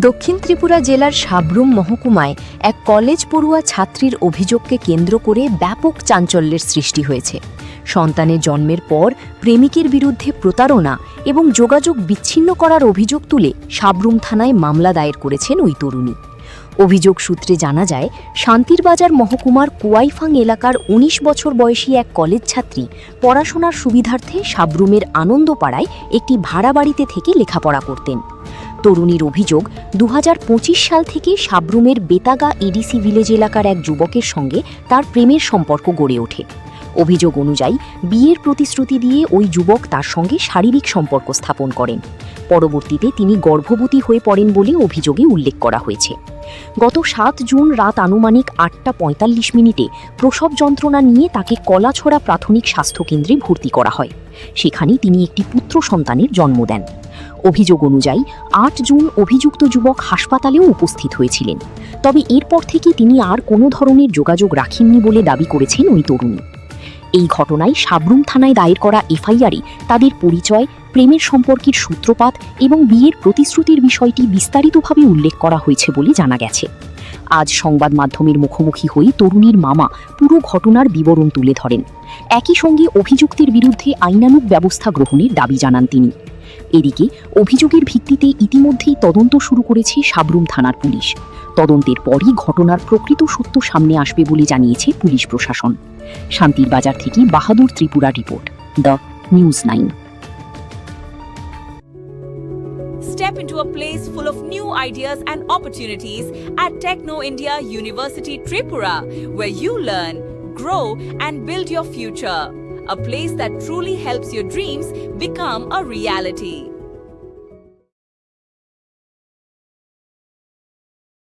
দক্ষিণ ত্রিপুরা জেলার সাব্রুম মহকুমায় এক কলেজ পড়ুয়া ছাত্রীর অভিযোগকে কেন্দ্র করে ব্যাপক চাঞ্চল্যের সৃষ্টি হয়েছে। সন্তানের জন্মের পর প্রেমিকের বিরুদ্ধে প্রতারণা এবং যোগাযোগ বিচ্ছিন্ন করার অভিযোগ তুলে সাব্রুম থানায় মামলা দায়ের করেছেন ওই তরুণী। অভিযোগ সূত্রে জানা যায়, শান্তিরবাজার মহকুমার কুয়াইফাং এলাকার ১৯ বছর বয়সী এক কলেজ ছাত্রী পড়াশোনার সুবিধার্থে সাব্রুমের আনন্দপাড়ায় একটি ভাড়া বাড়িতে থেকে লেখাপড়া করতেন। তরুণীর অভিযোগ, ২০২৫ সাল থেকে সাব্রুমের বেতাগা এডিসি ভিলেজ এলাকার এক যুবকের সঙ্গে তার প্রেমের সম্পর্ক গড়ে ওঠে। অভিযোগ অনুযায়ী বিয়ের প্রতিশ্রুতি দিয়ে ওই যুবক তার সঙ্গে শারীরিক সম্পর্ক স্থাপন করেন। পরবর্তীতে তিনি গর্ভবতী হয়ে পড়েন বলে অভিযোগে উল্লেখ করা হয়েছে। গত ৭ জুন রাত আনুমানিক ৮টা ৪৫ মিনিটে প্রসব যন্ত্রণা নিয়ে তাকে কলাছড়া প্রাথমিক স্বাস্থ্যকেন্দ্রে ভর্তি করা হয়। সেখানে তিনি একটি পুত্র সন্তানের জন্ম দেন। অভিযোগ অনুযায়ী ৮ জুন অভিযুক্ত যুবক হাসপাতালেও উপস্থিত হয়েছিলেন। তবে এরপর থেকে তিনি আর কোনো ধরনের যোগাযোগ রাখেননি বলে দাবি করেছেন ওই তরুণী। এই ঘটনায় সাব্রুম থানায় দায়ের করা এফআইআরে তাদের পরিচয়, প্রেমের সম্পর্কের সূত্রপাত এবং বিয়ের প্রতিশ্রুতির বিষয়টি বিস্তারিতভাবে উল্লেখ করা হয়েছে বলে জানা গেছে। আজ সংবাদ মাধ্যমের মুখোমুখি হয়ে তরুণীর মামা পুরো ঘটনার বিবরণ তুলে ধরেন। একই সঙ্গে অভিযুক্তের বিরুদ্ধে আইনানুগ ব্যবস্থা গ্রহণের দাবি জানান তিনি। এদিকে অভিযোগের ভিত্তিতে ইতিমধ্যেই তদন্ত শুরু করেছে সাব্রুম থানার পুলিশ। তদন্তের পরই ঘটনার প্রকৃত সত্য সামনে আসবে বলে জানিয়েছে পুলিশ প্রশাসন। শান্তিরবাজার থেকে Bahadur Tripura report, the news 9। Step into a place full of new ideas and opportunities at Techno India University Tripura, where you learn, grow and build your future. A place that truly helps your dreams become a reality.